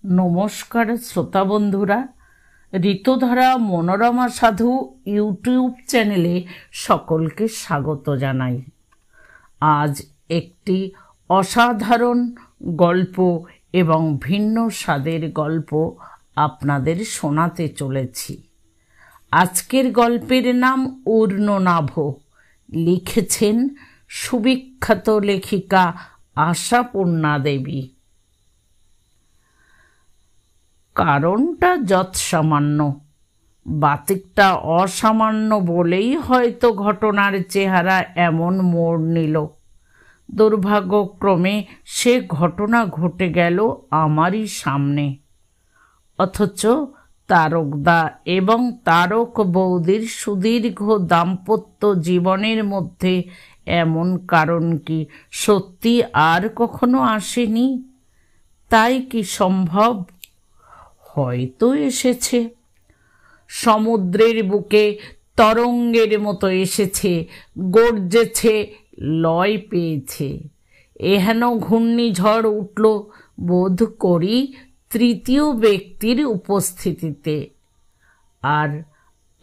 নমস্কার শ্রোতা বন্ধুরা, ঋতুধারা মনোরমা সাধু ইউটিউব চ্যানেলে সকলকে স্বাগত জানাই। আজ একটি অসাধারণ গল্প এবং ভিন্ন স্বাদের গল্প আপনাদের শোনাতে চলেছি। আজকের গল্পের নাম ঊর্ণনাভ। লিখেছেন সুবিখ্যাত লেখিকা আশাপূর্ণা দেবী। কারণটা যৎসামান্য, বাতিকটা অসামান্য বলেই হয়তো ঘটনার চেহারা এমন মোড় নিল। দুর্ভাগ্যক্রমে সে ঘটনা ঘটে গেল আমারই সামনে। অথচ তারকদা এবং তারক বৌদির সুদীর্ঘ দাম্পত্য জীবনের মধ্যে এমন কারণ কি সত্যি আর কখনো আসেনি? তাই কি সম্ভব? হয়তো এসেছে, সমুদ্রের বুকে তরঙ্গের মতো এসেছে, গর্জেছে, লয় পেয়েছে। এহেন ঘূর্ণিঝড় উঠল বোধ করি তৃতীয় ব্যক্তির উপস্থিতিতে। আর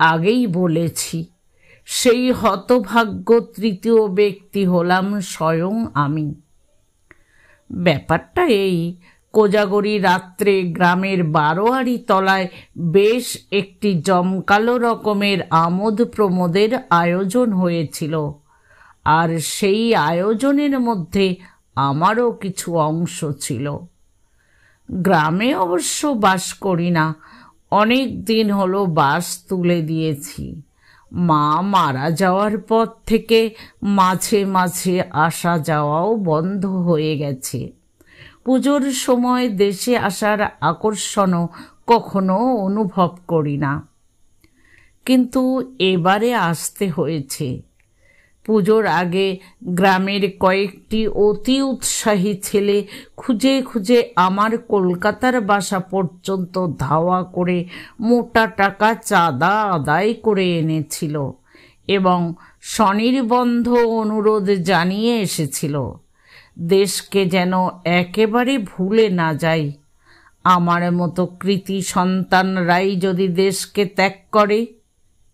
আগেই বলেছি, সেই হতভাগ্য তৃতীয় ব্যক্তি হলাম স্বয়ং আমি। ব্যাপারটা এই, কোজাগরী রাত্রে গ্রামের বারোয়ারি তলায় বেশ একটি জমকালো রকমের আমোদ প্রমোদের আয়োজন হয়েছিল, আর সেই আয়োজনের মধ্যে আমারও কিছু অংশ ছিল। গ্রামে অবশ্য বাস করি না, অনেক দিন হলো বাস তুলে দিয়েছি। মা মারা যাওয়ার পর থেকে মাঝে মাঝে আসা যাওয়াও বন্ধ হয়ে গেছে। পুজোর সময় দেশে আসার আকর্ষণও কখনো অনুভব করি না, কিন্তু এবারে আসতে হয়েছে। পুজোর আগে গ্রামের কয়েকটি অতি উৎসাহী ছেলে খুঁজে খুঁজে আমার কলকাতার বাসা পর্যন্ত ধাওয়া করে মোটা টাকা চাঁদা আদায় করে এনেছিল এবং স্বনির্বন্ধ অনুরোধ জানিয়ে এসেছিল, দেশকে যেন একেবারে ভুলে না যাই। আমার মতো কৃতি সন্তানরাই যদি দেশকে ত্যাগ করে,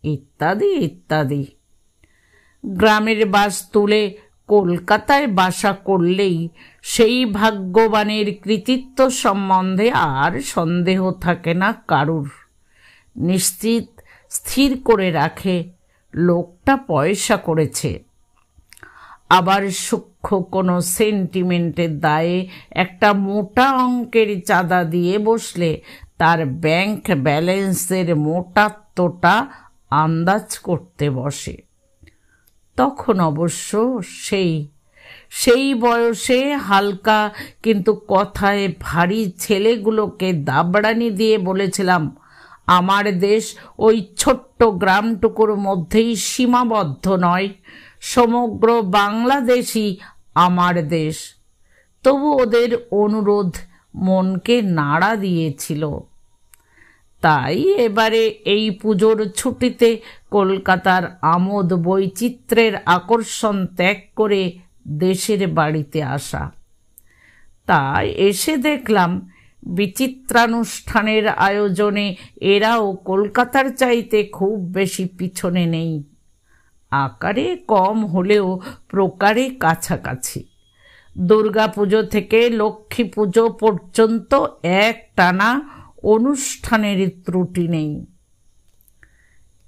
ইত্যাদি ইত্যাদি। গ্রামের বাস তুলে কলকাতায় বাসা করলেই সেই ভাগ্যবানের কৃতিত্ব সম্বন্ধে আর সন্দেহ থাকে না কারুর। নিশ্চিত স্থির করে রাখে লোকটা পয়সা করেছে। আবার সূক্ষ্ম কোনো সেন্টিমেন্টের দায়ে একটা মোটা অঙ্কের চাঁদা দিয়ে বসলে তার ব্যাংক ব্যালেন্সের মোটাত্বটা আন্দাজ করতে বসে। তখন অবশ্য সেই বয়সে হালকা কিন্তু কথায় ভারী ছেলেগুলোকে দাবড়ানি দিয়ে বলেছিলাম, আমার দেশ ওই ছোট্ট গ্রামটুকুর মধ্যেই সীমাবদ্ধ নয়, সমগ্র বাংলাদেশই আমার দেশ। তবু ওদের অনুরোধ মনকে নাড়া দিয়েছিল। তাই এবারে এই পুজোর ছুটিতে কলকাতার আমোদ বৈচিত্র্যের আকর্ষণ ত্যাগ করে দেশের বাড়িতে আসা। তাই এসে দেখলাম বিচিত্রানুষ্ঠানের আয়োজনে এরাও কলকাতার চাইতে খুব বেশি পিছনে নেই। আকারে কম হলেও প্রকারে কাছাকাছি। দুর্গাপুজো থেকে লক্ষ্মী পুজো পর্যন্ত এক টানা অনুষ্ঠানের ত্রুটি নেই।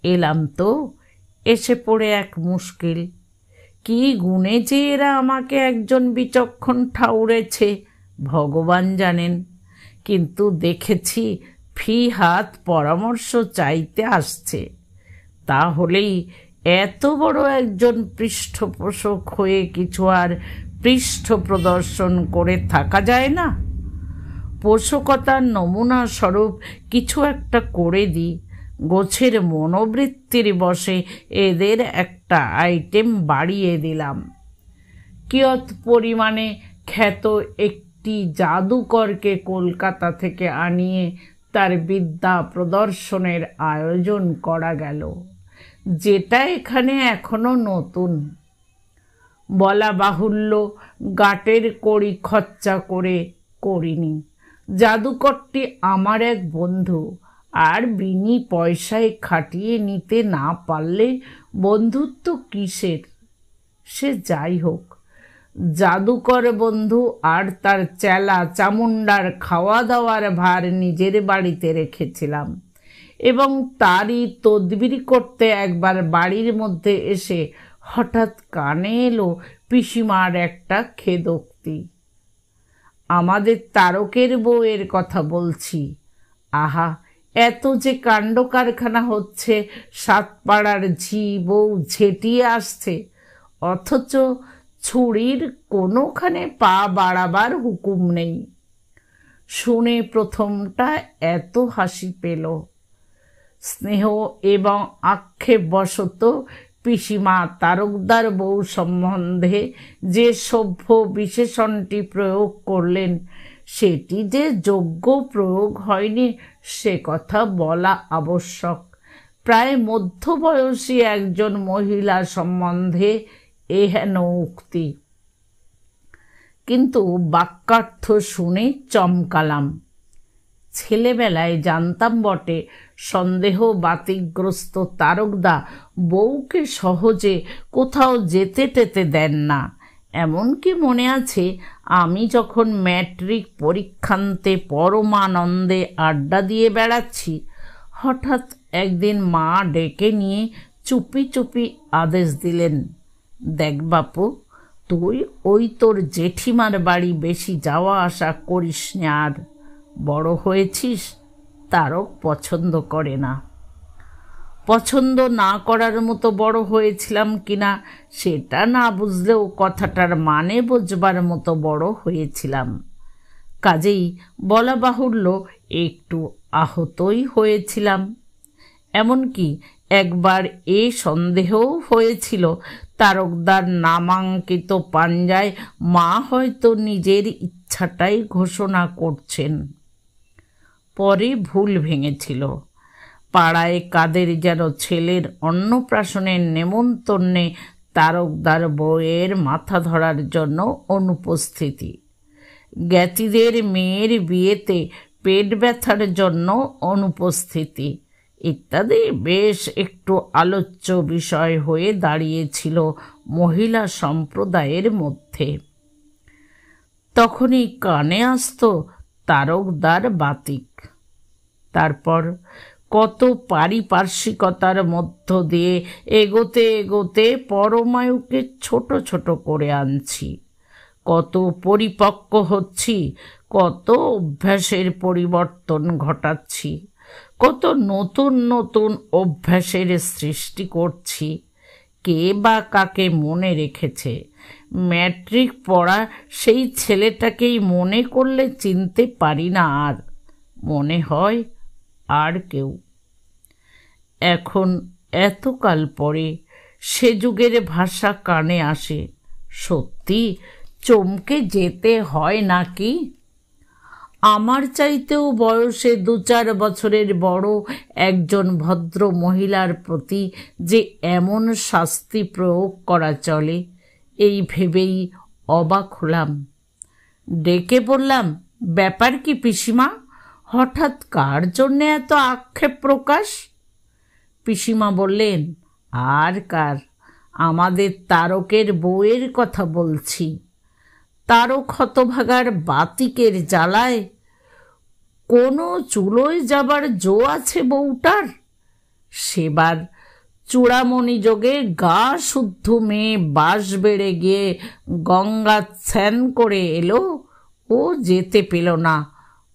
এলাম তো, এসে পড়ে এক মুশকিল। কি গুণে যে এরা আমাকে একজন বিচক্ষণ ঠাউরেছে ভগবান জানেন, কিন্তু দেখেছি ফি হাত পরামর্শ চাইতে আসছে। তাহলেই এত বড় একজন পৃষ্ঠপোষক হয়ে কিছু আর পৃষ্ঠ প্রদর্শন করে থাকা যায় না। পোষকতার নমুনা স্বরূপ কিছু একটা করে দিই, গোছের মনোবৃত্তির বশে এদের একটা আইটেম বাড়িয়ে দিলাম। কিয়ৎ পরিমাণে খ্যাত একটি জাদুকরকে কলকাতা থেকে আনিয়ে তার বিদ্যা প্রদর্শনের আয়োজন করা গেল, যেটা এখানে এখনো নতুন। বলা বাহুল্য, গাটের কড়ি খরচা করে করিনি, জাদুকরটি আমার এক বন্ধু, আর বিনি পয়সায় খাটিয়ে নিতে না পারলে বন্ধুত্ব কিসের? সে যাই হোক, জাদুকর বন্ধু আর তার চেলা চামুন্ডার খাওয়া দাওয়ার ভার নিজের বাড়িতে রেখেছিলাম, এবং তারই তদবির করতে একবার বাড়ির মধ্যে এসে হঠাৎ কানে এলো পিসিমার একটা খেদোক্তি। আমাদের তারকের বউয়ের কথা বলছি। আহা, এত যে কাণ্ড কারখানা হচ্ছে, সাতপাড়ার ঝি বউ ঝেঁটিয়ে আসছে, অথচ ছুরির কোনোখানে পা বাড়াবার হুকুম নেই। শুনে প্রথমটা এত হাসি পেল। স্নেহ এবং আক্ষেপবশত পিসিমা তারকদার বউ সম্বন্ধে যে সভ্য বিশেষণটি প্রয়োগ করলেন, সেটি যে যোগ্য প্রয়োগ হয়নি সে কথা বলা আবশ্যক। প্রায় মধ্যবয়সী একজন মহিলা সম্বন্ধে এহেন উক্তি, কিন্তু বাক্যার্থ শুনে চমকালাম। ছেলেবেলায় জানতাম বটে, সন্দেহ বাতিগ্রস্ত তারকদা বউকে সহজে কোথাও যেতে টেতে দেন না। এমনকি মনে আছে, আমি যখন ম্যাট্রিক পরীক্ষান্তে পরমানন্দে আড্ডা দিয়ে বেড়াচ্ছি, হঠাৎ একদিন মা ডেকে নিয়ে চুপি চুপি আদেশ দিলেন, দেখ বাপু, তুই ওই তোর জেঠিমার বাড়ি বেশি যাওয়া আসা করিস না, আর বড় হয়েছিস, তারক পছন্দ করে না। পছন্দ না করার মতো বড় হয়েছিলাম কিনা সেটা না বুঝলেও কথাটার মানে বোঝবার মতো বড় হয়েছিলাম। কাজেই বলা বাহুল্য, একটু আহতই হয়েছিলাম। এমনকি একবার এ সন্দেহও হয়েছিল, তারকদার নামাঙ্কিত পাঞ্জায় মা হয়তো নিজের ইচ্ছাটাই ঘোষণা করছেন। পরে ভুল ভেঙেছিল। পাড়ায় কাদের যেন ছেলের অন্নপ্রাশনের নেমন্তন্নে তারকদার বউয়ের মাথা ধরার জন্য অনুপস্থিতি, জ্ঞাতিদের মেয়ের বিয়েতে পেট ব্যথার জন্য অনুপস্থিতি ইত্যাদি বেশ একটু আলোচ্য বিষয় হয়ে দাঁড়িয়েছিল মহিলা সম্প্রদায়ের মধ্যে। তখনই কানে আসত তারকদার বাতিক। তারপর কত পারিপার্শ্বিকতার মধ্য দিয়ে এগোতে এগোতে পরমায়ুকে ছোট ছোট করে আনছি, কত পরিপক্ক হচ্ছি, কত অভ্যাসের পরিবর্তন ঘটাচ্ছি, কত নতুন নতুন অভ্যাসের সৃষ্টি করছি। কে বা কাকে মনে রেখেছে? ম্যাট্রিক পড়া সেই ছেলেটাকেই মনে করলে চিনতে পারি না, আর মনে হয় আর কেউ। এখন এতকাল পরে সে যুগের ভাষা কানে আসে, সত্যি চমকে যেতে হয় নাকি? আমার চাইতেও বয়সে 2-4 বছরের বড় একজন ভদ্র মহিলার প্রতি যে এমন শাস্তি প্রয়োগ করা চলে, এই ভেবেই অবাক হলাম। ডেকে বললাম, ব্যাপার কি পিসিমা, হঠাৎ কার জন্যে এত আক্ষেপ প্রকাশ? পিসিমা বললেন, আর কার, আমাদের তারকের বউয়ের কথা বলছি। তারক হতভাগার বাতিকের জ্বালায় কোনো চুলোয় যাবার জো আছে বউটার? সেবার চূড়ামণি যোগে গা শুদ্ধ মেয়ে বাস বেড়ে গিয়ে গঙ্গা স্নান করে এলো, ও যেতে পেল না,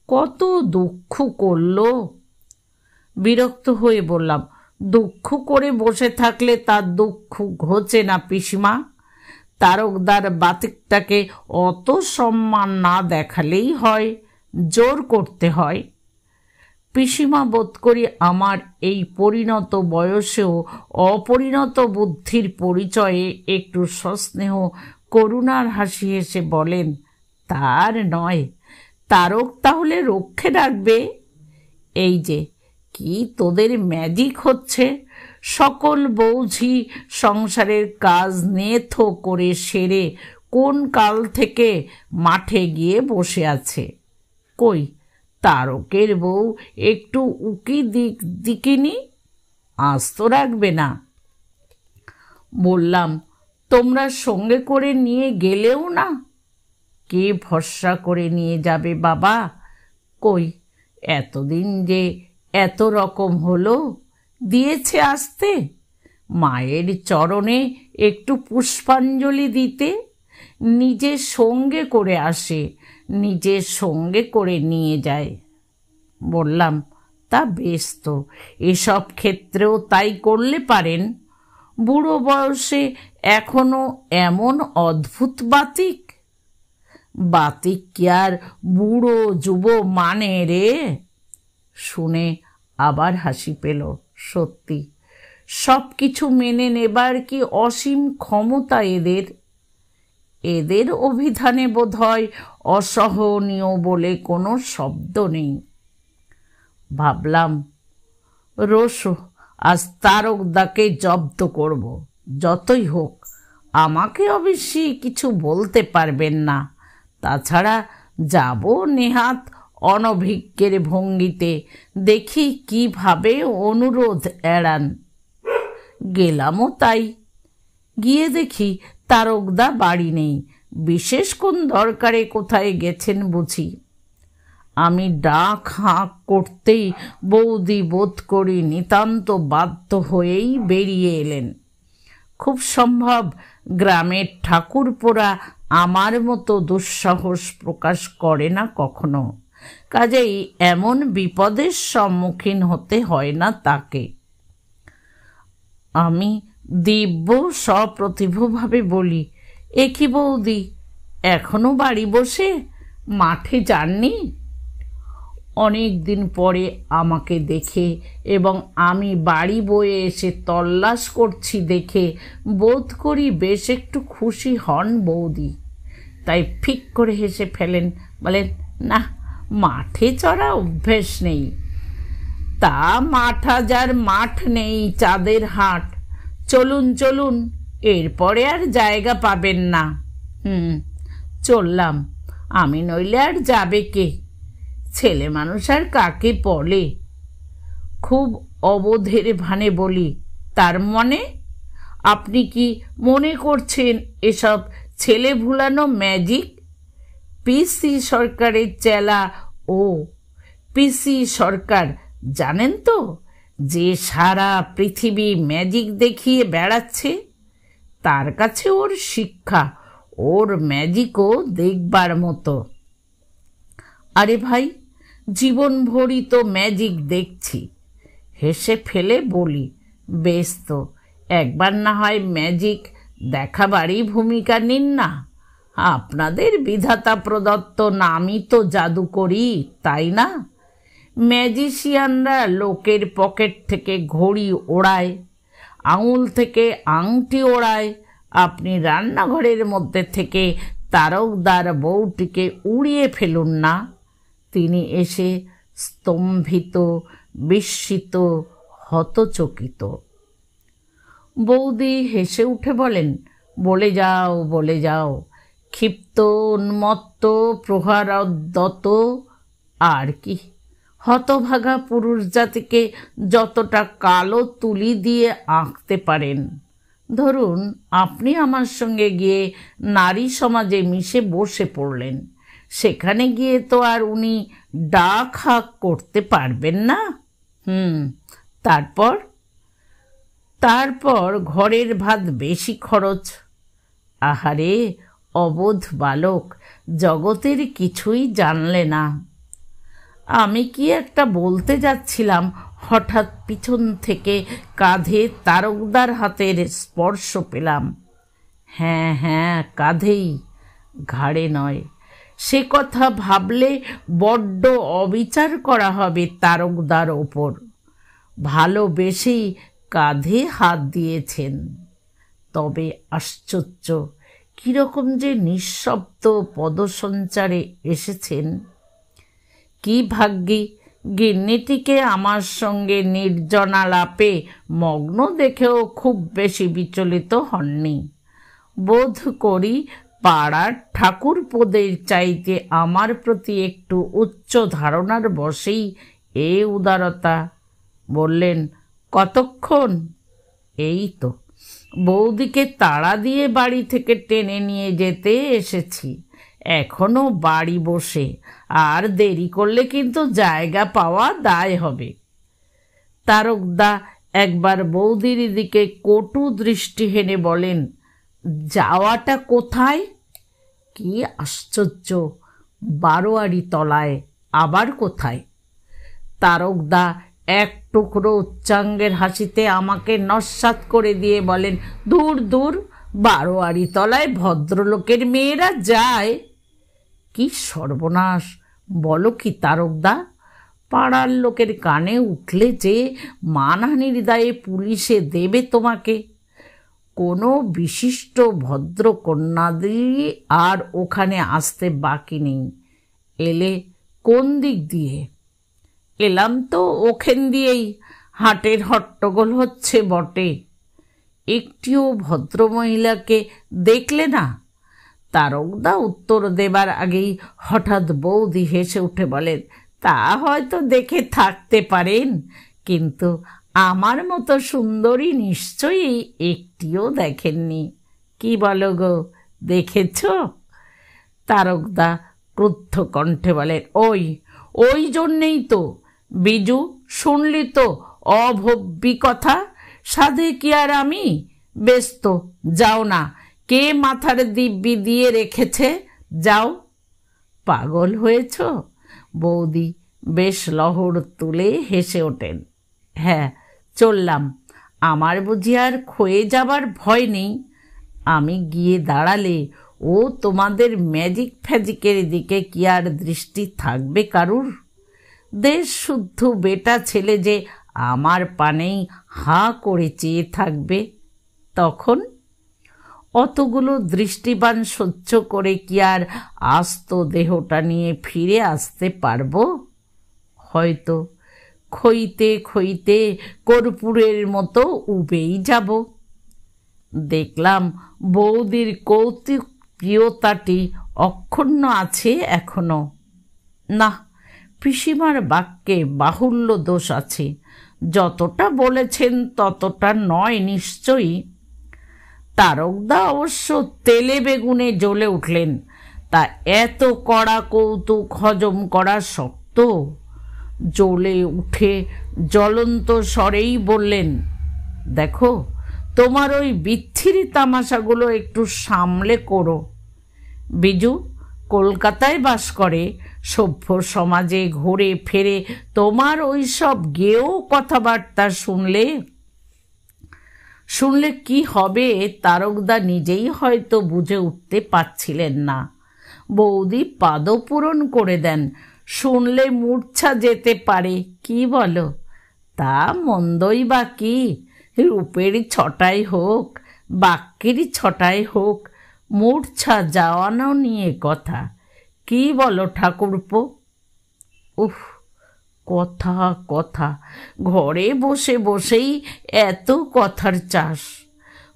কত দুঃখ করল। বিরক্ত হয়ে বললাম, দুঃখ করে বসে থাকলে তার দুঃখ ঘোচে না পিসিমা। তারকদার বাতিকটাকে অত সম্মান না দেখালেই হয়, জোর করতে হয়। পিসিমা বোধ করি আমার এই পরিণত বয়সেও অপরিণত বুদ্ধির পরিচয়ে একটু সস্নেহ করুণার হাসি হেসে বলেন, তার নয়, তারক তাহলে রক্ষে রাখবে। এই যে কি তোদের ম্যাজিক হচ্ছে, সকল বৌঝি সংসারের কাজ নেথো করে সেরে কোন কাল থেকে মাঠে গিয়ে বসে আছে। কই, তারকের বউ একটু উকি দিকিনি, আস্ত রাখবে না। বললাম, তোমরা সঙ্গে করে নিয়ে গেলেও না। কে ভরসা করে নিয়ে যাবে বাবা? কই, এতদিন যে এত রকম হলো, দিয়েছে আসতে, মায়ের চরণে একটু পুষ্পাঞ্জলি দিতে নিজে সঙ্গে করে আসে, নিজে সঙ্গে করে নিয়ে যায়। বললাম, তা বেশ তো, এসব ক্ষেত্রেও তাই করলে পারেন। বুড়ো বয়সে এখনো এমন অদ্ভুত বাতিক। বাতিক কি আর বুড়ো যুব মানে রে? শুনে আবার হাসি পেল। সত্যি, সব কিছু মেনে নেবার কি অসীম ক্ষমতা এদের। এদের অভিধানে বোধহয় অসহনীয় বলে কোনো শব্দ নেই। ভাবলাম, রোসো, আজ তারকদাকে জব্দ করব, যতই হোক। আমাকে অবশ্যই কিছু বলতে পারবেন না। তাছাড়া যাব নেহাত অনভিজ্ঞের ভঙ্গিতে, দেখি কিভাবে অনুরোধ এড়ান। গেলামও তাই। গিয়ে দেখি তারকদা বাড়ি নেই। বিশেষ কোন দরকারে কোথায় গেছেন বুঝি। আমি ডাক হাঁক করতেই বৌদি বোধ করি নিতান্ত বাধ্য হয়েই বেরিয়ে এলেন। খুব সম্ভব গ্রামের ঠাকুরপোরা আমার মতো দুঃসাহস প্রকাশ করে না কখনো, কাজেই এমন বিপদের সম্মুখীন হতে হয় না তাকে। আমি দিব্য সপ্রতিভভাবে বলি, এ কি বৌদি, এখনো বাড়ি বসে, মাঠে যাননি? অনেক দিন পরে আমাকে দেখে এবং আমি বাড়ি বয়ে এসে তল্লাশ করছি দেখে বোধ করি বেশ একটু খুশি হন বৌদি। তাই ফিক করে হেসে ফেলেন, বলেন, না, মাঠে চড়া অভ্যেস নেই। তা মাঠ হাজার মাঠ নেই চাঁদের হাট। চলুন চলুন, এরপরে আর জায়গা পাবেন না। চললাম। আমি নইলে আর যাবে কে? ছেলে মানুষ আর কাকে বলে? খুব অবোধের ভানে বলি, তার মনে? আপনি কি মনে করছেন এসব ছেলে ভুলানো ম্যাজিক? পিসি সরকারের চেলা ও পিসি সরকার, জানেন তো, যে সারা পৃথিবী ম্যাজিক দেখিয়ে বেড়াচ্ছে। তার কাছে ওর শিক্ষা, ওর ম্যাজিকও দেখবার মতো। আরে ভাই, জীবনভরই তো ম্যাজিক দেখছি। হেসে ফেলে বলি, বেশ তো, একবার না হয় ম্যাজিক দেখাবারই ভূমিকা নিন না। আপনাদের বিধাতা প্রদত্ত নামই তো জাদুকরি, তাই না? ম্যাজিশিয়ানরা লোকের পকেট থেকে ঘড়ি ওড়ায়, আঙুল থেকে আংটি ওড়ায়। আপনি রান্নাঘরের মধ্যে থেকে তারকদার বউটিকে উড়িয়ে ফেলুন না, তিনি এসে স্তম্ভিত, বিস্মিত, হতচকিত। বৌদি হেসে উঠে বলেন, বলে যাও, বলে যাও। ক্ষিপ্ত, উন্মত্ত, প্রহারোদ্যত, আর কি? হতভাগা পুরুষ জাতিকে যতটা কালো তুলি দিয়ে আঁকতে পারেন। ধরুন, আপনি আমার সঙ্গে গিয়ে নারী সমাজে মিশে বসে পড়লেন। সেখানে গিয়ে তো আর উনি ডাক হাঁক করতে পারবেন না। তারপর তারপর ঘরের ভাত বেশি খরচ। আহারে, অবোধ বালক, জগতের কিছুই জানলে না। আমি কি একটা বলতে যাচ্ছিলাম, হঠাৎ পিছন থেকে কাঁধে তারকদার হাতের স্পর্শ পেলাম। হ্যাঁ হ্যাঁ, কাঁধেই, ঘাড়ে নয়। সে কথা ভাবলে বড্ড অবিচার করা হবে তারকদার ওপর। ভালোবেসেই কাঁধে হাত দিয়েছেন। তবে আশ্চর্য, কিরকম যে নিঃশব্দ পদসঞ্চারে এসেছেন। কি ভাগ্যি গিন্নিটিকে আমার সঙ্গে নির্জনালাপে মগ্ন দেখেও খুব বেশি বিচলিত হননি। বোধ করি পাড়ার ঠাকুরপোদের চাইতে আমার প্রতি একটু উচ্চ ধারণার বশেই এ উদারতা। বললেন, কতক্ষণ? এই তো বৌদিকে তাড়া দিয়ে বাড়ি থেকে টেনে নিয়ে যেতে এসেছি, এখনো বাড়ি বসে, আর দেরি করলে কিন্তু জায়গা পাওয়া দায় হবে। তারকদা একবার বৌদির দিকে কটু দৃষ্টি হেনে বলেন, যাওয়াটা কোথায়? কি আশ্চর্য, বারোয়ারি তলায়, আবার কোথায়? তারকদা এক টুকরো উচ্চাঙ্গের হাসিতে আমাকে নস্যাৎ করে দিয়ে বলেন, দূর দূর, বারোয়ারি তলায় ভদ্রলোকের মেয়েরা যায়? কি সর্বনাশ, বলো কি তারকদা? পাড়ার লোকের কানে উঠলে যে মানহানির দায়ে পুলিশে দেবে তোমাকে। কোনো বিশিষ্ট ভদ্র কন্যাদের আর ওখানে আসতে বাকি নেই। এলে কোন দিক দিয়ে? এলাম তো ওখান দিয়েই, হাটের হট্টগোল হচ্ছে বটে। একটিও ভদ্রমহিলাকে দেখলে না? তারকদা উত্তর দেবার আগেই হঠাৎ বৌদি হেসে উঠে বলেন, তা হয়তো দেখে থাকতে পারেন, কিন্তু আমার মতো সুন্দরী নিশ্চয়ই একটিও দেখেননি। কি বলো গো, দেখেছ? তারকদা ক্রুদ্ধ কণ্ঠে বলেন, ওই জন্যেই তো। বিজু, শুনলি তো অভব্যি কথা? সাধে কি আর আমি? বেশ তো, যাও না, কে মাথার দিব্যি দিয়ে রেখেছে? যাও। পাগল হয়েছ? বৌদি বেশ লহর তুলে হেসে ওঠেন। হ্যাঁ, চললাম, আমার বুঝি আর ক্ষয়ে যাবার ভয় নেই। আমি গিয়ে দাঁড়ালে ও তোমাদের ম্যাজিক ফ্যাজিকের দিকে কি আর দৃষ্টি থাকবে কারুর? দেশ শুদ্ধ বেটা ছেলে যে আমার পানেই হাঁ করে চেয়ে থাকবে, তখন অতগুলো দৃষ্টিবান সহ্য করে কি আর আস্ত দেহটা নিয়ে ফিরে আসতে পারবো? হয়তো ক্ষইতে ক্ষইতে কর্পূরের মতো উবেই যাব। দেখলাম বৌদির কৌতুক প্রিয়তাটি অক্ষুণ্ণ আছে এখনো। না, পিসিমার বাক্যে বাহুল্য দোষ আছে, যতটা বলেছেন ততটা নয় নিশ্চয়ই। তারকদা অবশ্য তেলে বেগুনে জ্বলে উঠলেন। তা এত কড়া কৌতুক হজম করা শক্ত। জ্বলে উঠে জ্বলন্ত স্বরেই বললেন, দেখো, তোমার ওই বিচ্ছিরি তামাশাগুলো একটু সামলে করো। বিজু কলকাতায় বাস করে, সভ্য সমাজে ঘুরে ফেরে তোমার ওই সব গেও কথাবার্তা শুনলে কি হবে তারকদা নিজেই হয়তো বুঝে উঠতে পারছিলেন না। বৌদি পাদপূরণ করে দেন, শুনলে মূর্ছা যেতে পারে, কি বলো? তা মন্দই বা কি, রূপেরই ছটাই হোক, বাক্যেরই ছটাই হোক, মূর্ছা যাওয়ানো নিয়ে কথা। কি বলো ঠাকুরপো? উফ, কথা কথা, ঘরে বসে বসেই এত কথার চাষ।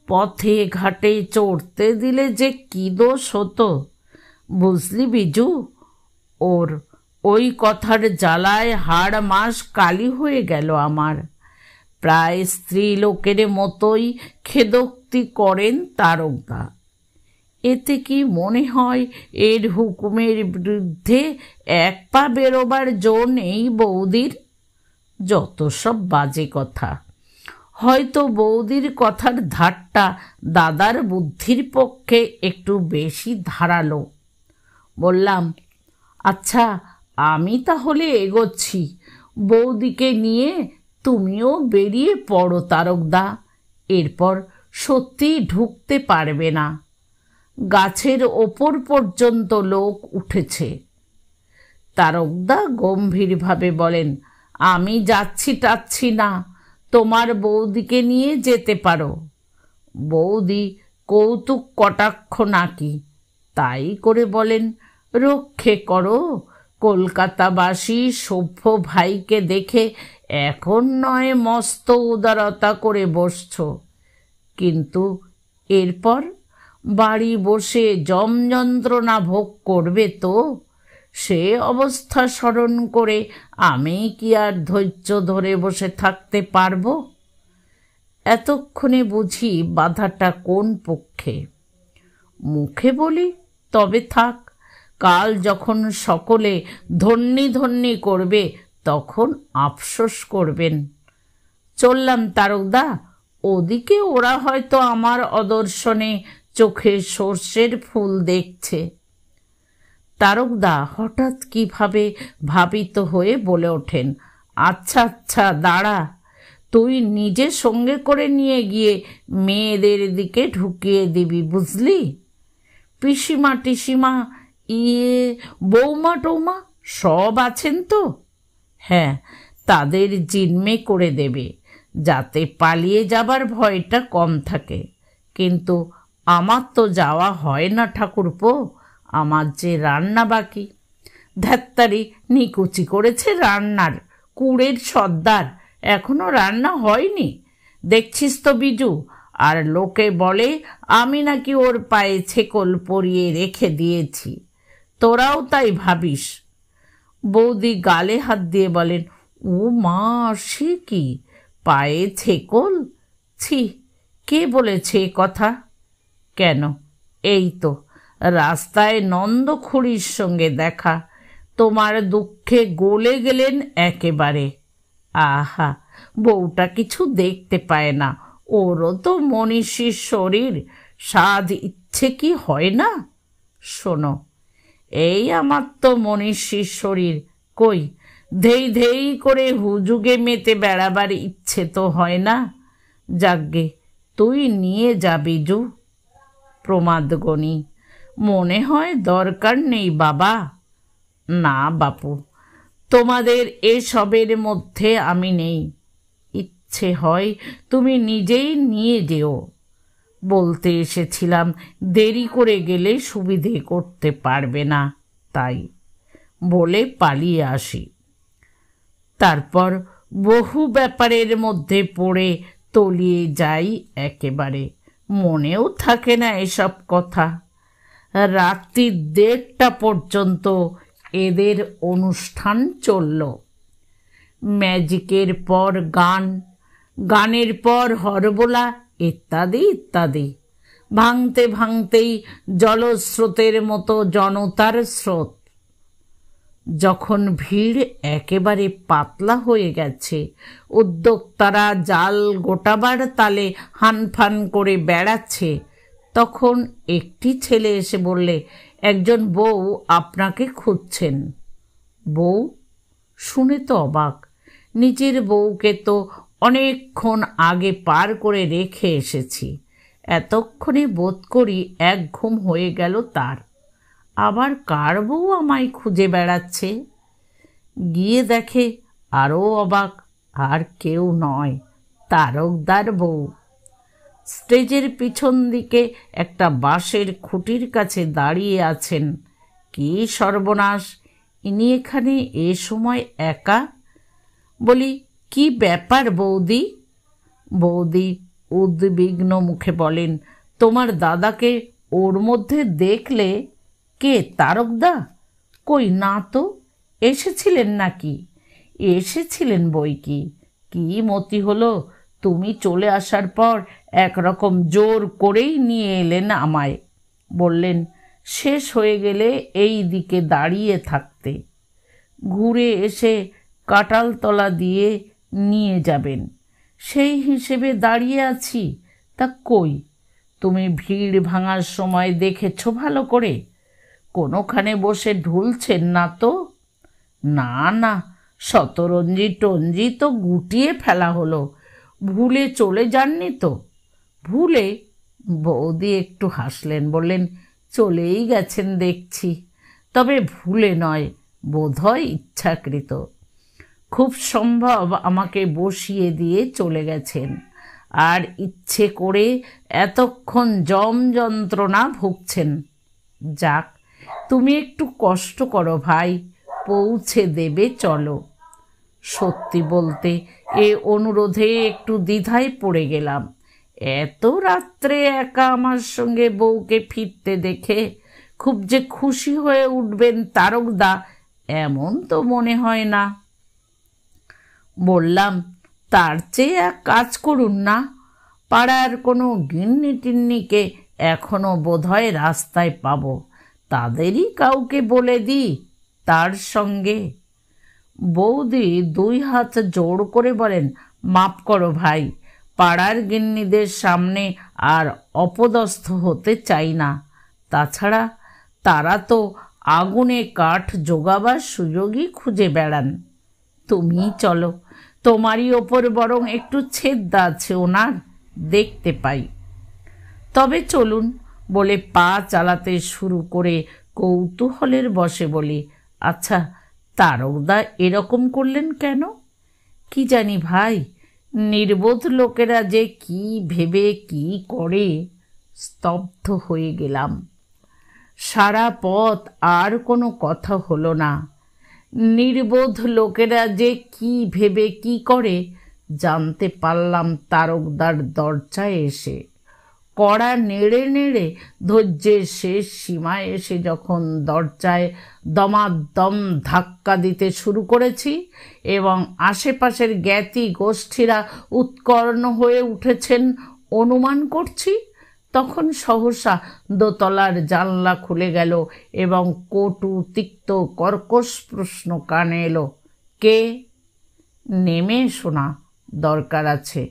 পথে ঘাটে চড়তে দিলে যে কি দোষ হতো, বুঝলি বিজু? ওই কথার জ্বালায় হাড় মাস কালি হয়ে গেল আমার। প্রায় স্ত্রী লোকের মতোই খেদোক্তি করেন তারকদা। এতে কি মনে হয় এর হুকুমের বিরুদ্ধে এক পা বেরোবার জো নেই বৌদির? যত সব বাজে কথা। হয়তো বৌদির কথার ধারটা দাদার বুদ্ধির পক্ষে একটু বেশি ধারালো। বললাম, আচ্ছা, আমি তাহলে এগোচ্ছি। বৌদিকে নিয়ে তুমিও বেরিয়ে পড়ো তারকদা, এরপর সত্যিই ঢুকতে পারবে না। গাছের ওপর পর্যন্ত লোক উঠেছে। তারকদা গম্ভীরভাবে বলেন, আমি যাচ্ছি না, তোমার বৌদিকে নিয়ে যেতে পারো। বৌদি কৌতুক কটাক্ষ নাকি, তাই করে বলেন, রক্ষে করো, কলকাতাবাসী সভ্য ভাইকে দেখে এখন নয় মস্ত উদারতা করে বসছ, কিন্তু এরপর বাড়ি বসে যম যন্ত্রণা ভোগ করবে তো? সে অবস্থা স্মরণ করে আমি কি আর ধৈর্য ধরে বসে থাকতে পারবো? এতক্ষণে বুঝি বাধাটা কোন পক্ষে। মুখে বলি, তবে থাক, কাল যখন সকলে ধন্যি ধন্যি করবে তখন আফসোস করবেন। চললাম তারকদা, ওদিকে ওরা হয়তো আমার অদর্শনে চোখে সর্ষের ফুল দেখছে। তারকদা হঠাৎ কিভাবে ভাবিত হয়ে বলে ওঠেন, আচ্ছা আচ্ছা দাঁড়া, তুই নিজে সঙ্গে করে নিয়ে গিয়ে মেয়েদের দিকে ঢুকিয়ে দিবি, বুঝলি? পিসিমা টিসিমা বৌমা টৌমা সব আছেন তো? হ্যাঁ, তাদের জিম্মে করে দেবে, যাতে পালিয়ে যাবার ভয়টা কম থাকে। কিন্তু আমার তো যাওয়া হয় না ঠাকুরপো, আমার যে রান্না বাকি। ধ্যাত্তারি, নিকুচি করেছে রান্নার, কুড়ের সর্দার, এখনো রান্না হয়নি। দেখছিস তো বিজু, আর লোকে বলে আমি নাকি ওর পায়ে ছেকল পরিয়ে রেখে দিয়েছি। তোরাও তাই ভাবিস? বৌদি গালে হাত দিয়ে বলেন, ও মা, সে কি, পায়ে ছেকল? ছি, কে বলেছে এ কথা? কেন, এই তো রাস্তায় নন্দখুড়ির সঙ্গে দেখা, তোমার দুঃখে গলে গেলেন একেবারে। আহা, বউটা কিছু দেখতে পায় না, ওরও তো মনীষীর শরীর, সাধ ইচ্ছে কি হয় না? শোনো, এই আমার তো মনীষীর শরীর, কই ধেই ধেই করে হুজুগে মেতে বেড়াবার ইচ্ছে তো হয় না। যাগ্গে, তুই নিয়ে যা বিজু। প্রমাদগণি, মনে হয় দরকার নেই বাবা। না বাপু, তোমাদের এসবের মধ্যে আমি নেই। ইচ্ছে হয় তুমি নিজেই নিয়ে যেও। বলতে এসেছিলাম দেরি করে গেলে সুবিধে করতে পারবে না, তাই বলে পালিয়ে আসি। তারপর বহু ব্যাপারের মধ্যে পড়ে তলিয়ে যাই একেবারে, মনেও থাকে না এসব কথা। রাত্রি 1:30 পর্যন্ত এদের অনুষ্ঠান চলল। ম্যাজিকের পর গান, গানের পর হরবোলা, ইত্যাদি ইত্যাদি। ভাঙতে ভাঙতেই জলস্রোতের মতো জনতার স্রোত। যখন ভিড় একেবারে পাতলা হয়ে গেছে, উদ্যোক্তারা জাল গোটাবার তালে হানফান করে বেড়াচ্ছে, তখন একটি ছেলে এসে বললে, একজন বউ আপনাকে খুঁজছেন। বউ? শুনে তো অবাক, নিজের বউকে তো অনেকক্ষণ আগে পার করে রেখে এসেছি, এতক্ষণে বোধ করি এক ঘুম হয়ে গেল তার। আবার কার বউ আমায় খুঁজে বেড়াচ্ছে? গিয়ে দেখে আরও অবাক, আর কেউ নয়, তারকদার বউ। স্টেজের পিছন দিকে একটা বাঁশের খুঁটির কাছে দাঁড়িয়ে আছেন। কি সর্বনাশ, ইনি এখানে এ সময় একা? বলি, কি ব্যাপার বৌদি? বৌদি উদ্বিগ্ন মুখে বলেন, তোমার দাদাকে ওর মধ্যে দেখলে? কে, তারকদা? কই না তো, এসেছিলেন নাকি? এসেছিলেন বই কি, কি মতি হলো, তুমি চলে আসার পর একরকম জোর করেই নিয়ে এলেন আমায়। বললেন শেষ হয়ে গেলে এই দিকে দাঁড়িয়ে থাকতে, ঘুরে এসে কাঁঠালতলা দিয়ে নিয়ে যাবেন। সেই হিসেবে দাঁড়িয়ে আছি। তা কই, তুমি ভিড় ভাঙার সময় দেখেছ ভালো করে? কোনোখানে বসে ঢুলছেন না তো? না না, শতরঞ্জি টঞ্জি তো গুটিয়ে ফেলা হলো, ভুলে চলে যাননি তো? ভুলে? বৌদি একটু হাসলেন, বললেন, চলেই গেছেন দেখছি, তবে ভুলে নয়, বোধহয় ইচ্ছাকৃত। খুব সম্ভব আমাকে বসিয়ে দিয়ে চলে গেছেন, আর ইচ্ছে করে এতক্ষণ যম যন্ত্রণা ভুগছেন। যাক, তুমি একটু কষ্ট করো ভাই, পৌঁছে দেবে চলো। সত্যি বলতে এ অনুরোধে একটু দ্বিধায় পড়ে গেলাম। এত রাত্রে একা আমার সঙ্গে বউকে ফিরতে দেখে খুব যে খুশি হয়ে উঠবেন তারকদা এমন তো মনে হয় না। বললাম, তার চেয়ে এক কাজ করুন না, পাড়ার কোনো গিন্নি টিন্নিকে এখনো বোধহয় রাস্তায় পাবো, তাদেরই কাউকে বলে দিই তার সঙ্গে। বৌদি 2 হাত জোড় করে বলেন, মাপ করো ভাই, পাড়ার গিন্নিদের সামনে আর অপদস্থ হতে চাই না। তাছাড়া তারা তো আগুনে কাঠ জোগাবার সুযোগই খুঁজে বেড়ান। তুমি চলো, তোমারই ওপর বরং একটু ছেদ্দা আছে ওনার, দেখতে পাই। তবে চলুন বলে পা চালাতে শুরু করে কৌতূহলের বশে বলি, আচ্ছা তারকদা এরকম করলেন কেন? কি জানি ভাই, নির্বোধ লোকেরা যে কি ভেবে কি করে। স্তব্ধ হয়ে গেলাম। সারা পথ আর কোনো কথা হলো না। নির্বোধ লোকেরা যে কি ভেবে কি করে জানতে পারলাম তারকদার দরজায় এসে। কড়া নেড়ে নেড়ে ধৈর্যের শেষ সীমায় এসে যখন দরজায় দমাদম ধাক্কা দিতে শুরু করেছি এবং আশেপাশের জ্ঞাতি গোষ্ঠীরা উৎকর্ণ হয়ে উঠেছেন অনুমান করছি, তখন সহসা দোতলার জানলা খুলে গেল এবং কটু তিক্ত কর্কশ প্রশ্ন কানে এলো, কে? নেমে এসো না, দরকার আছে,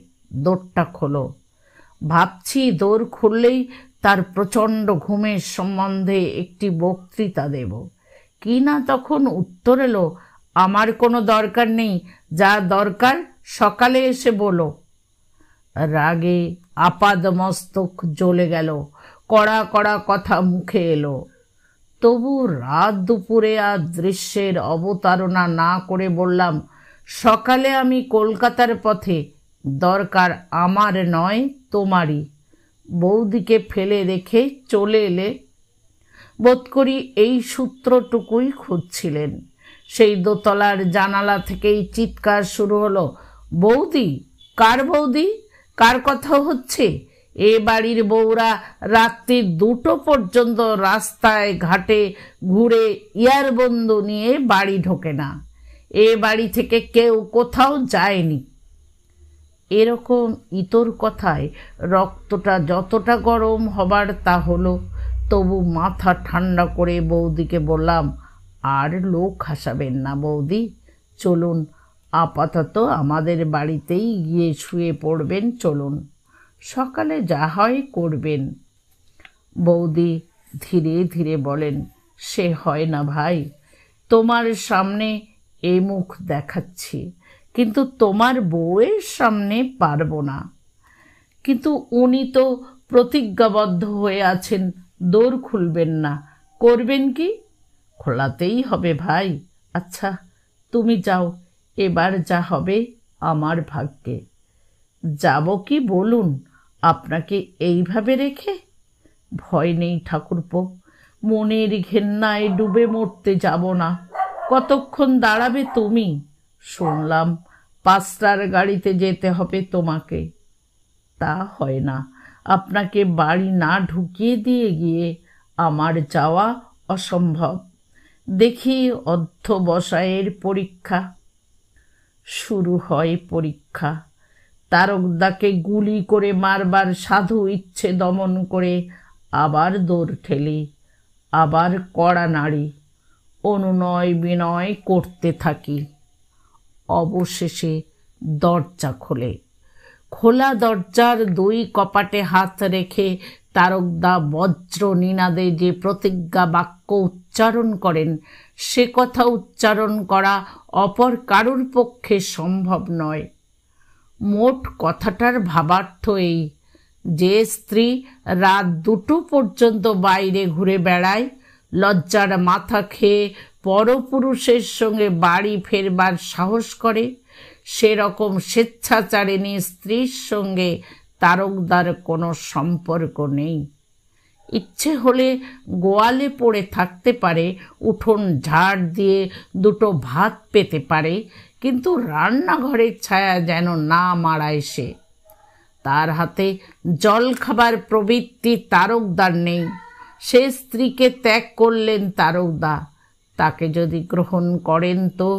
দোরটা খোলো। ভাবছি দোর খুললেই তার প্রচণ্ড ঘুমের সম্বন্ধে একটি বক্তৃতা দেব, কি না তখন উত্তর এলো, আমার কোনো দরকার নেই, যা দরকার সকালে এসে বলো। রাগে আপাদ মস্তক জ্বলে গেল, কড়া কড়া কথা মুখে এলো। তবু রাত দুপুরে আর দৃশ্যের অবতারণা না করে বললাম, সকালে আমি কলকাতার পথে, দরকার আমার নয় তোমারই। বৌদিকে ফেলে রেখে চলে এলে। বোধ করি এই সূত্রটুকুই খুঁজছিলেন। সেই দোতলার জানালা থেকেই চিৎকার শুরু হলো, বৌদি? কার বৌদি? কার কথা হচ্ছে? এ বাড়ির বউরা রাত্রি 2টো পর্যন্ত রাস্তায় ঘাটে ঘুরে ইয়ারবন্দু নিয়ে বাড়ি ঢোকে না। এ বাড়ি থেকে কেউ কোথাও যায়নি। এরকম ইতর কথায় রক্তটা যতটা গরম হবার তা হলো। তবু মাথা ঠান্ডা করে বৌদিকে বললাম, আর লোক হাসাবেন না বৌদি, চলুন আপাতত আমাদের বাড়িতেই গিয়ে শুয়ে পড়বেন, চলুন, সকালে যা হয় করবেন। বৌদি ধীরে ধীরে বলেন, সে হয় না ভাই, তোমার সামনে এ মুখ দেখাচ্ছি, কিন্তু তোমার বউয়ের সামনে পারবো না। কিন্তু উনি তো প্রতিজ্ঞাবদ্ধ হয়ে আছেন, দোর খুলবেন না, করবেন কি? খোলাতেই হবে ভাই। আচ্ছা তুমি যাও, এবার যা হবে আমার ভাগ্যে। যাব কি বলুন আপনাকে এইভাবে রেখে? ভয় নেই ঠাকুরপো, মনের ঘেন্নায় ডুবে মরতে যাব না। কতক্ষণ দাঁড়াবে তুমি? শুনলাম 5টার গাড়িতে যেতে হবে তোমাকে। তা হয় না, আপনাকে বাড়ি না ঢুকিয়ে দিয়ে গিয়ে আমার যাওয়া অসম্ভব। দেখি অধ্যবসায়ের পরীক্ষা। শুরু হয় পরীক্ষা। তারকদাকে গুলি করে মারবার সাধু ইচ্ছে দমন করে আবার দৌড় ঠেলি, আবার কড়া নাড়ি, অনুনয় বিনয় করতে থাকি। অবশেষে দরজা খোলে। খোলা দরজার 2 কপাটে হাত রেখে তারকদা বজ্র নিনাদে যে প্রতিজ্ঞা বাক্য উচ্চারণ করেন, সে কথা উচ্চারণ করা অপর কারুর পক্ষে সম্ভব নয়। মোট কথাটার ভাবার্থ এই, যে স্ত্রী রাত 2টো পর্যন্ত বাইরে ঘুরে বেড়ায়, লজ্জার মাথা খেয়ে পরপুরুষের সঙ্গে বাড়ি ফেরবার সাহস করে, সেরকম স্বেচ্ছাচারিণী স্ত্রীর সঙ্গে তারকদার কোনো সম্পর্ক নেই। ইচ্ছে হলে গোয়ালে পড়ে থাকতে পারে, উঠোন ঝাড় দিয়ে 2টো ভাত পেতে পারে, কিন্তু রান্নাঘরের ছায়া যেন না মাড়ায় সে। তার হাতে জল খাবার প্রবৃত্তি তারকদার নেই। সে স্ত্রীকে ত্যাগ করলেন তারকদা। তাকে যদি গ্রহণ করেন তো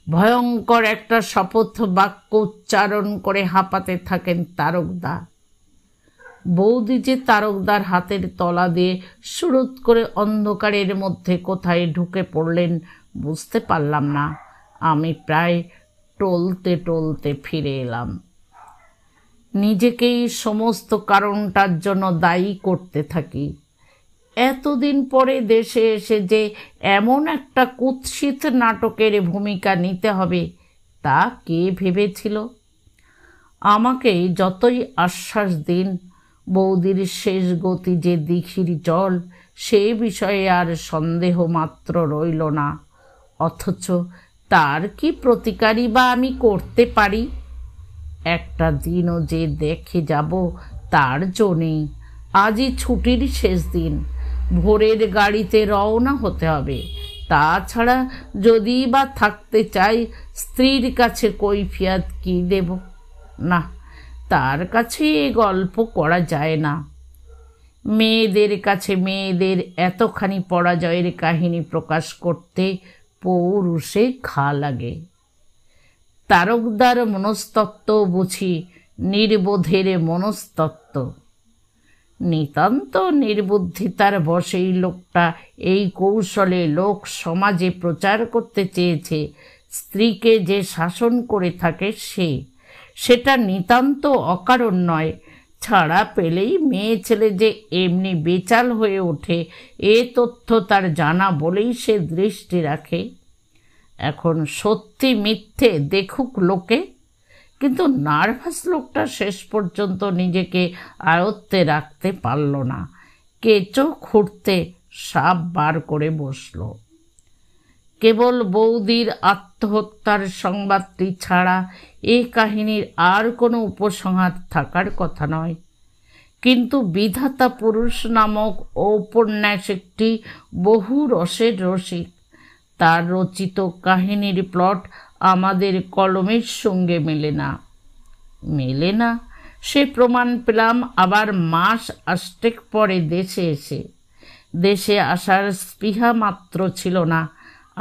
ভয়ঙ্কর একটা শপথ বাক্য উচ্চারণ করে হাঁপাতে থাকেন তারকদা। বৌদি যে তারকদার হাতের তলা দিয়ে সুরুত করে অন্ধকারের মধ্যে কোথায় ঢুকে পড়লেন বুঝতে পারলাম না। আমি প্রায় টলতে টলতে ফিরে এলাম। নিজেকেই সমস্ত কারণটার জন্য দায়ী করতে থাকি। এতদিন পরে দেশে এসে যে এমন একটা কুৎসিত নাটকের ভূমিকা নিতে হবে তা কে ভেবেছিল? আমাকে যতই আশ্বাস দিন বৌদির শেষ গতি যে দিঘির জল, সে বিষয়ে আর সন্দেহ মাত্র রইল না। অথচ তার কি প্রতিকারই বা আমি করতে পারি? একটা দিনও যে দেখে যাব তার জো নেই। আজই ছুটির শেষ দিন, ভোরের গাড়িতে রওনা হতে হবে। তাছাড়া যদি বা থাকতে চাই, স্ত্রীর কাছে কৈফিয়ত কি দেব? না, তার কাছে এ গল্প করা যায় না। মেয়েদের কাছে মেয়েদের এতখানি পরাজয়ের কাহিনী প্রকাশ করতে পৌরুষে ঘা লাগে। তারকদার মনস্তত্ত্ব বুঝি নির্বোধের মনস্তত্ত্ব। নিতান্ত নির্বুদ্ধিতার বশেই লোকটা এই কৌশলে লোক সমাজে প্রচার করতে চেয়েছে স্ত্রীকে যে শাসন করে থাকে সেটা নিতান্ত অকারণ নয়। ছাড়া পেলেই মেয়ে ছেলে যে এমনি বেচাল হয়ে ওঠে এ তথ্য তার জানা বলেই সে দৃষ্টি রাখে। এখন সত্যি মিথ্যে দেখুক লোকে, কিন্তু নার্ভাস লোকটা শেষ পর্যন্ত নিজেকে আয়ত্তে রাখতে পারল না। কেঁচো খুঁড়তে সাপ বার করে বসল। কেবল বৌদির আত্মহত্যার সংবাদটি ছাড়া এ কাহিনীর আর কোনো উপসংহার থাকার কথা নয়। কিন্তু বিধাতা পুরুষ নামক ঔপন্যাস একটি বহু রসের রসিক। তার রচিত কাহিনীর প্লট আমাদের কলমের সঙ্গে মেলে না। সে প্রমাণ পেলাম আবার মাস আষ্টেক পরে দেশে আসার স্পৃহা মাত্র ছিল না।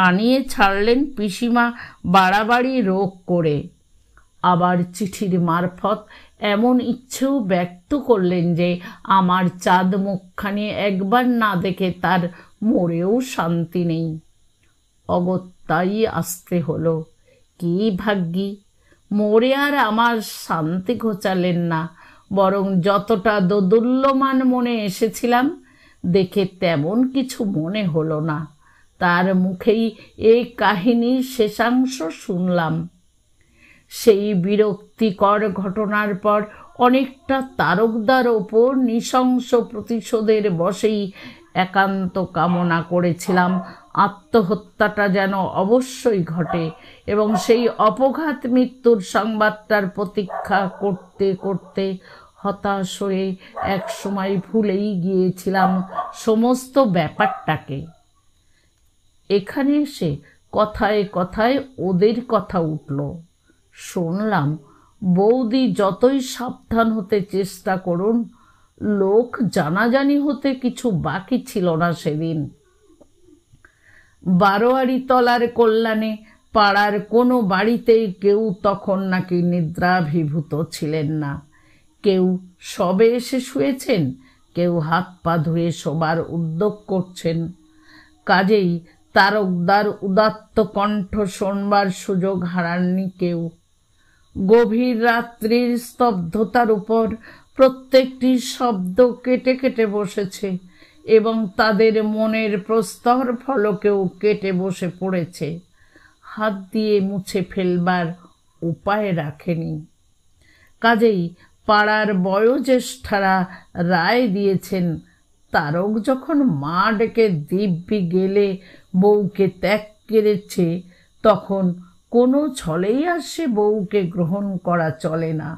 আনিয়ে ছাড়লেন পিসিমা বাড়াবাড়ি রোগ করে। আবার চিঠির মারফত এমন ইচ্ছেও ব্যক্ত করলেন যে আমার চাঁদ মুখখানি একবার না দেখে তার মরেও শান্তি নেই। অগত্যাই আসতে হলো। কি ভাগ্যি! মরে আর আমার শান্তি ঘোচালেন না, বরং যতটা দোদুল্যমান মনে এসেছিলাম দেখে তেমন কিছু মনে হলো না। তার মুখেই এই কাহিনীর শেষাংশ শুনলাম। সেই বিরক্তিকর ঘটনার পর অনেকটা তারকদার ওপর নৃশংস প্রতিশোধের বশেই একান্ত কামনা করেছিলাম আত্মহত্যাটা যেন অবশ্যই ঘটে, এবং সেই অপঘাত মৃত্যুর সংবাদটার প্রতীক্ষা করতে করতে হতাশ হয়ে একসময় ভুলেই গিয়েছিলাম সমস্ত ব্যাপারটাকে। এখানে এসে কথায় কথায় ওদের কথা উঠল। শুনলাম বৌদি যতই সাবধান হতে চেষ্টা করুন, লোক জানাজানি হতে কিছু বাকি ছিল না সেদিন। বারোয়ারি তলার কল্যাণে পাড়ার কোনো বাড়িতেই কেউ তখন নাকি নিদ্রাভিভূত ছিলেন না। কেউ সবে এসে শুয়েছেন, কেউ হাত পা ধুয়ে শোবার উদ্যোগ করছেন। কাজেই তারকদার উদাত্ত কণ্ঠ শোনবার সুযোগ হারাননি কেউ। গভীর রাত্রির স্তব্ধতার উপর প্রত্যেকটি শব্দ কেটে কেটে বসেছে এবং তাদের মনের প্রস্তর ফলকেও কেটে বসে পড়েছে। হাত দিয়ে মুছে ফেলবার উপায় রাখেনি। কাজেই পাড়ার বয়োজ্যেষ্ঠারা রায় দিয়েছেন, তারক যখন মা ডেকে দিব্যি গেলে বউকে ত্যাগ করেছে, তখন কোনো ছলেই আর সে বউকে গ্রহণ করা চলে না।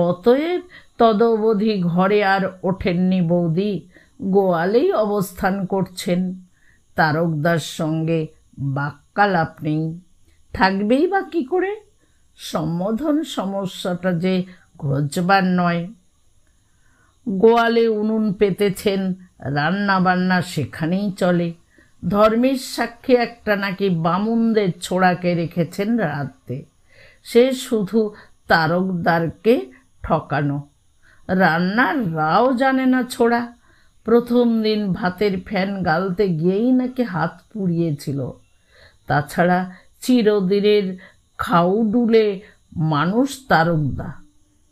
অতএব তদবধি ঘরে আর ওঠেননি বৌদি, গোয়ালেই অবস্থান করছেন। তারকদার সঙ্গে বাক্যালাপ নেই, থাকবেই বা কী করে? সম্বোধন সমস্যাটা যে খোঁজবার নয়। গোয়ালে উনুন পেতেছেন, রান্না বান্না সেখানেই চলে। ধর্মের সাক্ষী একটা নাকি বামুনদের ছোড়াকে রেখেছেন রাঁধতে, সে শুধু তারকদারকে ঠকানো। রান্নার রাও জানে না ছোড়া। প্রথম দিন ভাতের ফ্যান গালতে গিয়েই নাকি হাত পুড়িয়েছিল। তাছাড়া চিরদিনের খাউডুলে মানুষ তারকদা,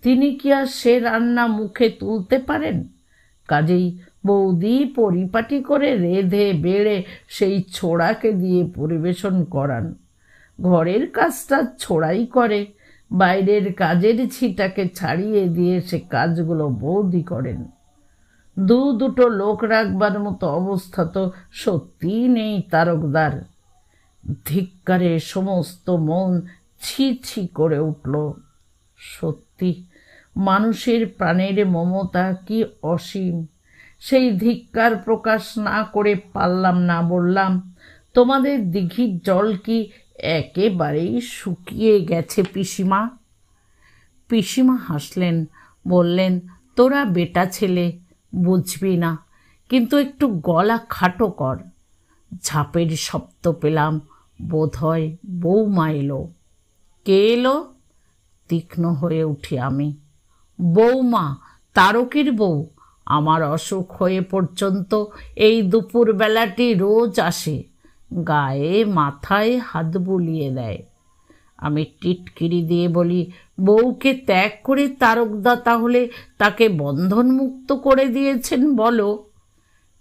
তিনি কি আর সে রান্না মুখে তুলতে পারেন? কাজেই বৌদি পরিপাটি করে রেঁধে বেড়ে সেই ছোড়াকে দিয়ে পরিবেশন করান। ঘরের কাজটা ছোড়াই করে, বাইরের কাজের ছিটাকে ছাড়িয়ে দিয়ে সে কাজগুলো বৌদি করেন। দুটো লোক রাখবার মতো অবস্থা তো সত্যিই নেই তারকদার। ধিক্কারে সমস্ত মন ছি ছি করে উঠল। সত্যি মানুষের প্রাণের মমতা কি অসীম! সেই ধিক্কার প্রকাশ না করে পারলাম না। বললাম, তোমাদের দিঘির জল কি একেবারেই শুকিয়ে গেছে পিসিমা? পিসিমা হাসলেন, বললেন, তোরা বেটা ছেলে, বুঝবি না, কিন্তু একটু গলা খাটো কর। ঝাঁপের শব্দ পেলাম, বোধ হয় বৌমা এলো। কে এলো? তীক্ষ্ণ হয়ে উঠি আমি। বৌমা, তারকের বউ। আমার অসুখ হয়ে পর্যন্ত এই দুপুর বেলাটি রোজ আসে, গায়ে মাথায় হাত বুলিয়ে দেয়। আমি টিটকিরি দিয়ে বলি, বউকে ত্যাগ করে তারকদা তাহলে তাকে বন্ধনমুক্ত করে দিয়েছেন বলো?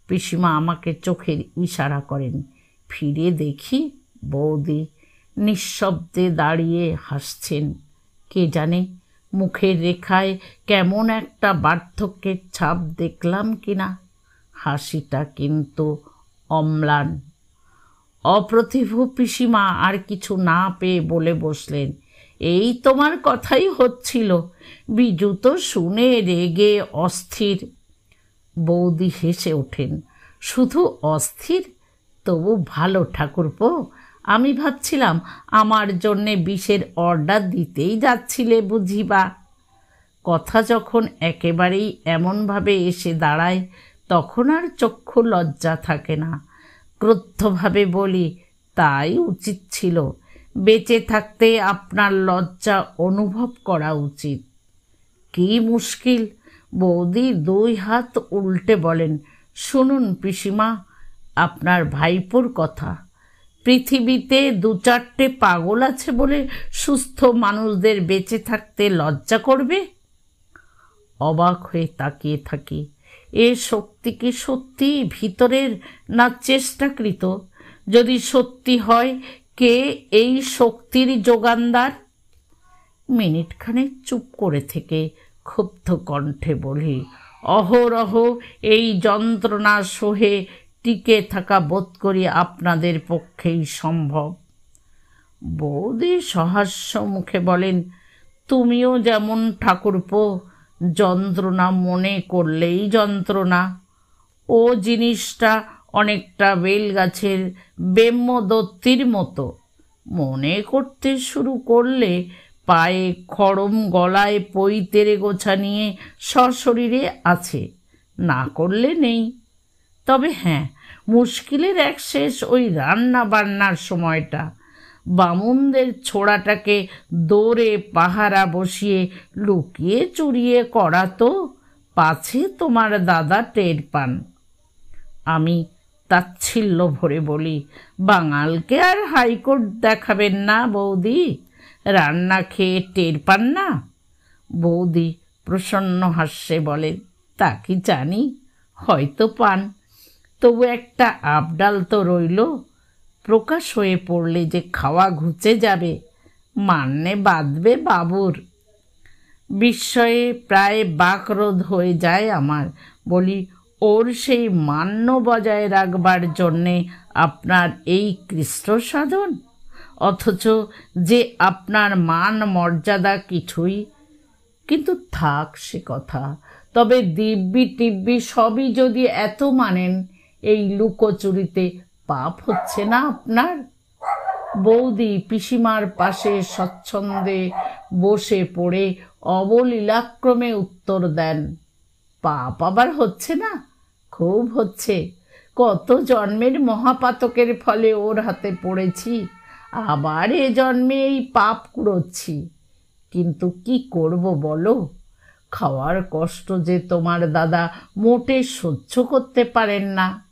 পিসিমা আমাকে চোখের ইশারা করেন। ফিরে দেখি বৌদি নিঃশব্দে দাঁড়িয়ে হাসছেন। কে জানে মুখের রেখায় কেমন একটা বার্ধক্যের ছাপ দেখলাম কিনা। হাসিটা কিন্তু অম্লান। অপ্রতিভ পিসিমা আর কিছু না পেয়ে বলে বসলেন, এই তোমার কথাই হচ্ছিল। বিজু তো শুনে রেগে অস্থির। বৌদি হেসে ওঠেন। শুধু অস্থির? তবু ভালো ঠাকুরপো। আমি ভাবছিলাম আমার জন্যে বিষের অর্ডার দিতেই যাচ্ছিলে বুঝিবা। কথা যখন একেবারেই এমনভাবে এসে দাঁড়ায় তখন আর চক্ষু লজ্জা থাকে না। ক্রুদ্ধভাবে বলি, তাই উচিত ছিল। বেঁচে থাকতে আপনার লজ্জা অনুভব করা উচিত। কি মুশকিল! বৌদি দুই হাত উল্টে বলেন, শুনুন পিসিমা, আপনার ভাইপোর কথা। পৃথিবীতে 2-4টে পাগল আছে বলে সুস্থ মানুষদের বেঁচে থাকতে লজ্জা করবে? অবাক হয়ে তাকিয়ে থাকি। এ শক্তি কি সত্যি ভিতরের না চেষ্টাকৃত? যদি সত্যি হয়, কে এই শক্তির যোগানদার? মিনিটখানেক চুপ করে থেকে ক্ষুব্ধ কণ্ঠে বলি, অহরহ এই যন্ত্রণা সহে টিকে থাকা বোধ করি আপনাদের পক্ষেই সম্ভব। বৌদি সহাস্য মুখে বলেন, তুমিও যেমন ঠাকুরপো, যন্ত্রণা মনে করলেই যন্ত্রণা। ও জিনিসটা অনেকটা বেলগাছের ব্রহ্মদত্তির মতো। মনে করতে শুরু করলে পায়ে খড়ম, গলায় পৈতেরে গোছা নিয়ে সশরীরে আছে, না করলে নেই। তবে হ্যাঁ, মুশকিলের এক শেষ ওই রান্না বান্নার সময়টা। বামুনদের ছোড়াটাকে দৌড়ে পাহারা বসিয়ে লুকিয়ে চুরিয়ে করা তো, পাছে তোমার দাদা টের পান। আমি তাচ্ছিল্য ভরে বলি, বাঙালকে আর হাইকোর্ট দেখাবেন না বৌদি? রান্না খেয়ে টের পান না? বৌদি প্রসন্ন হাস্যে বলেন, তা কি জানি, হয়তো পান। তবু একটা আবডাল তো রইল। প্রকাশ হয়ে পড়লে যে খাওয়া ঘুচে যাবে, মান্যে বাঁধবে বাবুর। বিস্ময়ে প্রায় বাকরোধ হয়ে যায় আমার। বলি, ওর সেই মান্য বজায় রাখবার জন্যে আপনার এই কৃষ্ট সাধন, অথচ যে আপনার মান মর্যাদা কিছুই। কিন্তু থাক সে কথা। তবে দিব্যি টিব্যি সবই যদি এত মানেন, এই লুকোচুরিতে পাপ হচ্ছে না আপনার? বৌদি পিসিমার পাশে স্বচ্ছন্দে বসে পড়ে অবলীলাক্রমে উত্তর দেন। পাপ আবার হচ্ছে না? খুব হচ্ছে। কত জন্মের মহাপাতকের ফলে ওর হাতে পড়েছি, আবার এ জন্মে এই পাপ কুড়োচ্ছি। কিন্তু কি করব বলো? খাওয়ার কষ্ট যে তোমার দাদা মোটে সহ্য করতে পারেন না।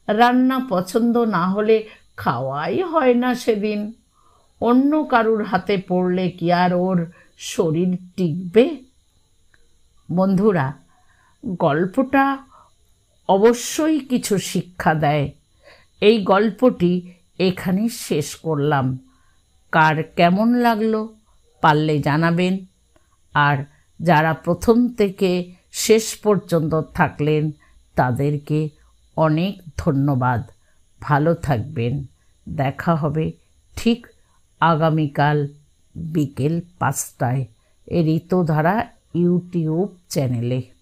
রান্না পছন্দ না হলে খাওয়াই হয় না সেদিন। অন্য কারুর হাতে পড়লে কি আর ওর শরীর টিকবে? বন্ধুরা, গল্পটা অবশ্যই কিছু শিক্ষা দেয়। এই গল্পটি এখানেই শেষ করলাম। কার কেমন লাগলো পারলে জানাবেন। আর যারা প্রথম থেকে শেষ পর্যন্ত থাকলেন তাদেরকে অনেক ধন্যবাদ। ভালো থাকবেন। দেখা হবে ঠিক আগামীকাল বিকেল 5টায় ঋতুধারা ইউটিউব চ্যানেলে।